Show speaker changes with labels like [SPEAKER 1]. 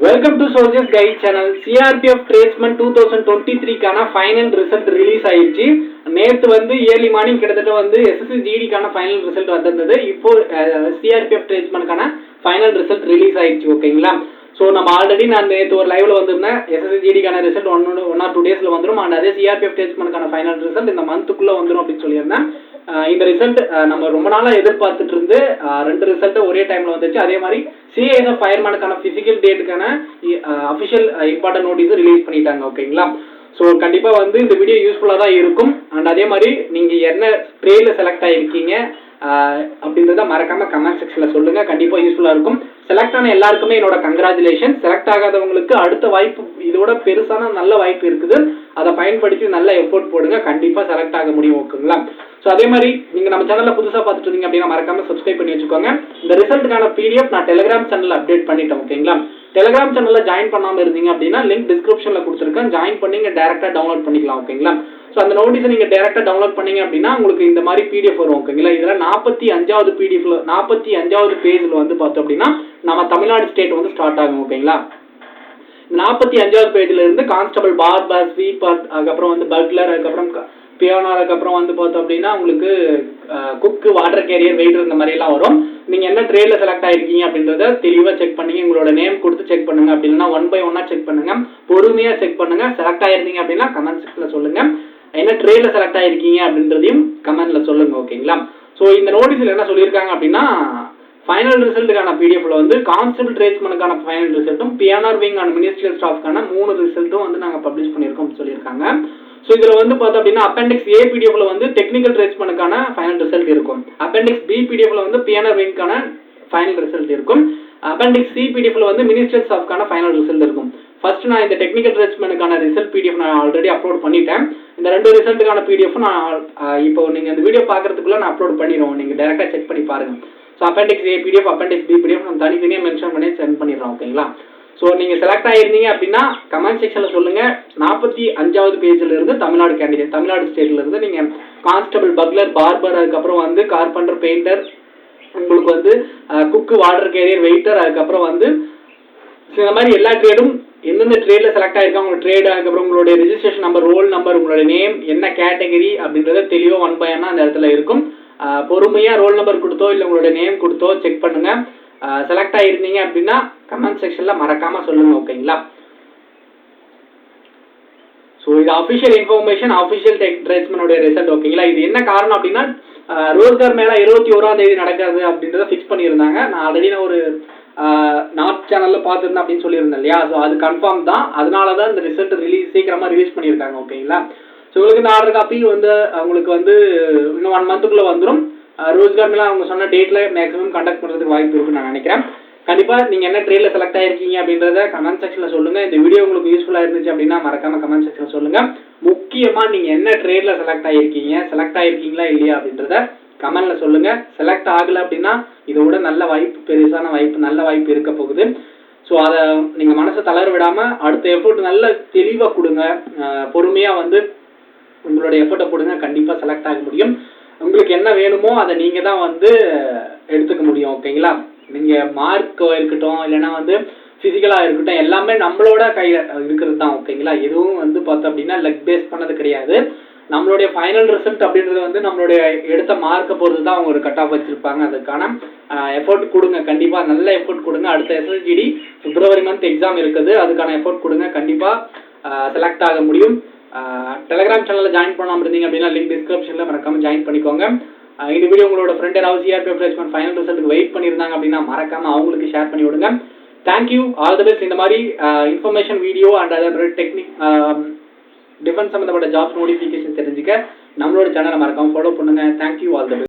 [SPEAKER 1] Welcome to soldiers guide channel. CRPF tradesman 2023க்கான final result release ஆயிடுச்சு. நேற்று வந்து ஏர்லி மார்னிங் கிட்டத்தட்ட வந்து எஸ்எஸ்சி ஜிடிக்கான ஃபைனல் ரிசல்ட் வந்திருந்தது. இப்போ சிஆர்பிஎஃப் ட்ரேட்ஸ்மேனுக்கான ஃபைனல் ரிசல்ட் ரிலீஸ் ஆயிடுச்சு. ஓகேங்களா? ஸோ நம்ம ஆல்ரெடி நான் நேற்று ஒரு லைவ்ல வந்திருந்தேன். எஸ்எஸ்சி ஜிடிக்கான ரிசல்ட் ஒன் ஆர் 2 டேஸ்ல வந்துடும். அண்ட் அதே சிஆர்பிஎஃப் ட்ரேட்ஸ்மேனுக்கான ஃபைனல் ரிசல்ட் இந்த மந்த்துக்குள்ள வந்துடும் அப்படின்னு சொல்லியிருந்தேன். இந்த ரிசல்ட் நம்ம ரொம்ப நாளா எதிர்பார்த்துட்டு இருந்து 2 ரிசல்ட் ஒரே டைம்ல வந்துச்சு. அதே மாதிரி சிஏஎஸ்எஃப் ஃபயர்மேனுக்கான பிசிக்கல் டேட்டுக்கான அஃபிஷியல் இம்பார்ட்டன்ட் நோட்டீஸ் ரிலீஸ் பண்ணிட்டாங்க. ஓகேங்களா? ஸோ கண்டிப்பா வந்து இந்த வீடியோ யூஸ்ஃபுல்லா தான் இருக்கும். அண்ட் அதே மாதிரி நீங்க என்ன ட்ரேட்ல செலக்ட் ஆயிருக்கீங்க அப்படின்றத மறக்காம கமெண்ட் செக்ஷன்ல சொல்லுங்க. கண்டிப்பா யூஸ்ஃபுல்லா இருக்கும். செலக்ட் ஆன எல்லாருக்குமே என்னோட கங்க்ராச்சுலேஷன். செலக்ட் ஆகாதவங்களுக்கு அடுத்த வாய்ப்பு இதோட பெருசான நல்ல வாய்ப்பு இருக்குது. அதை பயன்படுத்தி நல்ல எஃபோர்ட் போடுங்க. கண்டிப்பா செலக்ட் ஆக முடியும். ஓகேங்களா? ஸோ அதே மாதிரி நீங்க நம்ம சேனல்ல புதுசா பார்த்துட்டு இருந்தீங்க அப்படின்னா மறக்காம சப்ஸ்கிரைப் பண்ணி வச்சுக்கோங்க. இந்த ரிசல்ட்டுக்கான பிடிஎஃப் நான் டெலிகிராம் சேனல்ல அப்டேட் பண்ணிட்டேன். ஓகேங்களா? டெலிகிராம் சேனல்ல ஜாயின் பண்ணாம இருந்தீங்க அப்படின்னா லிங்க் டிஸ்கிரிப்ஷன்ல கொடுத்துருக்கேன். ஜாயின் பண்ணி நீங்க டைரக்டா டவுன்லோட் பண்ணிக்கலாம். ஓகேங்களா? ஸோ அந்த நோட்டீஸை நீங்க டைரக்டா டவுன்லோட் பண்ணீங்க அப்படின்னா உங்களுக்கு இந்த மாதிரி பிடிஎஃப் வரும். ஓகேங்களா? இதுல 45வது பிடிஎஃப்ல 45வது பேஜ்ல வந்து பார்த்தோம் அப்படின்னா நம்ம தமிழ்நாடு ஸ்டேட் வந்து ஸ்டார்ட் ஆகும். ஓகேங்களா? 45வது பேஜ்ல இருந்து கான்ஸ்டபிள், பார்பர், ஸ்வீப்பர், அதுக்கப்புறம் வந்து பட்லர், அதுக்கப்புறம் பியானர், அதுக்கப்புறம் வந்து பார்த்தோம் அப்படின்னா உங்களுக்கு குக்கு, வாட்டர் கேரியர், வெயிட்டர் இந்த மாதிரி எல்லாம் வரும். நீங்க என்ன ட்ரேட்ல செலக்ட் ஆயிருக்கீங்க அப்படின்றத தெளிவா செக் பண்ணீங்க. உங்களோட நேம் கொடுத்து செக் பண்ணுங்க. அப்படின்னா 1 by 1 செக் பண்ணுங்க. பொறுமையா செக் பண்ணுங்க. செலக்ட் ஆயிருந்தீங்க அப்படின்னா கமெண்ட் செக்ஷன்ல சொல்லுங்க. என்ன ட்ரேட்ல செலக்ட் ஆயிருக்கீங்க அப்படின்றதையும் கமெண்ட்ல சொல்லுங்க. ஓகேங்களா? ஸோ இந்த நோட்டீஸ்ல என்ன சொல்லியிருக்காங்க அப்படின்னா ஃபைனல் ரிசல்ட்டுக்கான பிடிஎஃப்ல வந்து கான்ஸ்டபிள் ட்ரேட்ஸ்மேனுக்கான ஃபைனல் ரிசல்ட்டும் பிஎன்ஆர் விங் அண்ட் மினிஸ்ட்ரியல் ஸ்டாஃப்க்கான 3 ரிசல்ட்டும் வந்து நாங்கள் பப்ளிஷ் பண்ணியிருக்கோம் சொல்லியிருக்காங்க. ஸோ இதில் வந்து பார்த்தோம் அப்படின்னா அப்பெண்டிக்ஸ் ஏ பிடிஎஃப்ல வந்து டெக்னிக்கல் ட்ரேட்ஸ்மேனுக்கான ஃபைனல் ரிசல்ட் இருக்கும். அப்பெண்டிக்ஸ் பி பிடிஎஃப்ல வந்து பிஎன்ஆர் விங்கான ஃபைனல் ரிசல்ட் இருக்கும். அப்பெண்டிக்ஸ் சி பிடிஎஃப்ல வந்து மினிஸ்ட்ரியல் ஸ்டாஃப்க்கான ஃபைனல் ரிசல்ட் இருக்கும். ஃபர்ஸ்ட் நான் இந்த டெக்னிக்கல் ட்ரேட்ஸ்மேனுக்கான ரிசல்ட் பிடிஎஃப் நான் ஆல்ரெடி அப்லோட் பண்ணிட்டேன். இந்த 2 ரிசல்ட்டுக்கான பிடிஎஃப் நான் இப்போ நீங்கள் இந்த வீடியோ பார்க்கறதுக்குள்ள நான் அப்லோட் பண்ணிடுவோம். நீங்கள் டேரெக்டாக செக் பண்ணி பாருங்க. ஸோ அப்பெண்டிக்ஸ் ஏ பிடிஎஃப், அப்பெண்டிக்ஸ் பி பிடிஎஃப் நம்ம தனித்தனியாக மென்ஷன் பண்ணி சென்ட் பண்ணிடுறோம். ஓகேங்களா? ஸோ நீங்கள் செலக்ட் ஆயிருந்தீங்க அப்படின்னா கமெண்ட் செக்ஷனில் சொல்லுங்கள். 45வது பேஜில் இருந்து தமிழ்நாடு கேண்டிடேட், தமிழ்நாடு ஸ்டேட்ல இருந்து நீங்கள் கான்ஸ்டபிள், பட்லர், பார்பர், அதுக்கப்புறம் வந்து கார்பெண்டர், பெயிண்டர், உங்களுக்கு வந்து குக்கு, வாட்டர் கேரியர், வெயிட்டர், அதுக்கப்புறம் வந்து இந்த மாதிரி எல்லா ட்ரேடும் எந்தெந்த ட்ரேட்ல செலக்ட் ஆயிருக்காங்க உங்க ட்ரேட், அதுக்கப்புறம் உங்களுடைய ரெஜிஸ்ட்ரேஷன் நம்பர், ரோல் நம்பர், உங்களுடைய நேம், என்ன கேட்டகரி அப்படின்றத தெளிவாக 1 by 1 அந்த இடத்துல இருக்கும். பொறுமையா ரோல் நம்பர் கொடுத்தோ இல்லை உங்களுடைய நேம் கொடுத்தோ செக் பண்ணுங்க. செலக்ட் ஆயிருந்தீங்க அப்படின்னா கமெண்ட் செக்ஷன்ல மறக்காம சொல்லுங்க. ஓகேங்களா? ஸோ இது அஃபிஷியல் இன்ஃபர்மேஷன், அஃபிஷியல் ட்ரேட்ஸ்மேனுடைய ரிசல்ட். ஓகேங்களா? இது என்ன காரணம் அப்படின்னா ரோஸ்கார் மேளா 21ஆம் தேதி நடக்காது அப்படின்றத ஃபிக்ஸ் பண்ணியிருந்தாங்க. நான் ஆல்ரெடி ஒரு நார்த் சேனல்ல பார்த்துருந்தேன் அப்படின்னு சொல்லியிருந்தேன் இல்லையா? ஸோ அது கன்ஃபார்ம் தான். அதனால தான் இந்த ரிசல்ட் சீக்கிரமா ரிலீஸ் பண்ணியிருக்காங்க. ஓகேங்களா? ஸோ உங்களுக்கு இந்த ஆர்டர் காப்பி வந்து உங்களுக்கு வந்து இன்னும் 1 மந்த்துக்குள்ள வந்துடும். ரோஸ்கார் மேளா அவங்க சொன்ன டேட்ல மேக்ஸிமம் கண்டக்ட் பண்ணுறதுக்கு வாய்ப்பு இருக்குன்னு நான் நினைக்கிறேன். கண்டிப்பா நீங்க என்ன ட்ரேட்ல செலக்ட் ஆயிருக்கீங்க அப்படின்றத கமெண்ட் செக்ஷன்ல சொல்லுங்க. இந்த வீடியோ உங்களுக்கு யூஸ்ஃபுல்லா இருந்துச்சு அப்படின்னா மறக்காம கமெண்ட் செக்ஷன்ல சொல்லுங்க. முக்கியமா நீங்க என்ன ட்ரேட்ல செலக்ட் ஆயிருக்கீங்களா இல்லையா அப்படின்றத கமெண்ட்ல சொல்லுங்க. செலக்ட் ஆகல அப்படின்னா இதோட நல்ல வாய்ப்பு, பெருசான வாய்ப்பு, நல்ல வாய்ப்பு இருக்க போகுது. ஸோ அதை நீங்க மனசை தளர விடாம அடுத்த எஃபோர்ட் நல்ல தெளிவா கொடுங்க. பொறுமையா வந்து உங்களுடைய எஃபோர்ட்டை போடுங்க. கண்டிப்பா செலக்ட் ஆக முடியும். உங்களுக்கு என்ன வேணுமோ அதை நீங்க தான் வந்து எடுத்துக்க முடியும். ஓகேங்களா? நீங்க மார்க்கோ இருக்கட்டும், இல்லைன்னா வந்து பிசிக்கலா இருக்கட்டும், எல்லாமே நம்மளோட கையில இருக்கிறது தான். ஓகேங்களா? எதுவும் வந்து பார்த்தோம் அப்படின்னா லக் பேஸ் பண்ணது கிடையாது. நம்மளுடைய ஃபைனல் ரிசல்ட் அப்படின்றது வந்து நம்மளுடைய எடுத்த மார்க்கை பொறுத்து தான் அவங்க ஒரு கட் ஆஃப் வச்சிருப்பாங்க. அதுக்கான எஃபோர்ட் கொடுங்க. கண்டிப்பா நல்ல எஃபோர்ட் கொடுங்க. அடுத்த எஸ்எஸ்ஜிடி பிப்ரவரி மந்த் எக்ஸாம் இருக்குது. அதுக்கான எஃபோர்ட் கொடுங்க. கண்டிப்பா செலக்ட் ஆக முடியும். டெலிகிராம் சேனல்ல ஜாயின் பண்ணாம இருந்தீங்க அப்படின்னா லிங்க் டிஸ்கிரிப்ஷன்ல மறக்காம ஜாயின் பண்ணிக்கோங்க. இந்த வீடியோ உங்களோட ஃப்ரெண்ட் யாராவது சிஆர்பிஎஃப் ட்ரேட்ஸ்மேன் ஃபைனல் ரிசல்ட்டுக்கு வெயிட் பண்ணியிருந்தாங்க அப்படின்னா மறக்காம அவங்களுக்கு ஷேர் பண்ணி விடுங்க. Thank you, all the best. இந்த மாதிரி information video and other technique defence சம்பந்தப்பட்ட ஜாப்ஸ் நோட்டிஃபிகேஷன் தெரிஞ்சுக்க நம்மளோட சேனலை மறக்காம ஃபாலோ பண்ணுங்க. Thank you, all the best.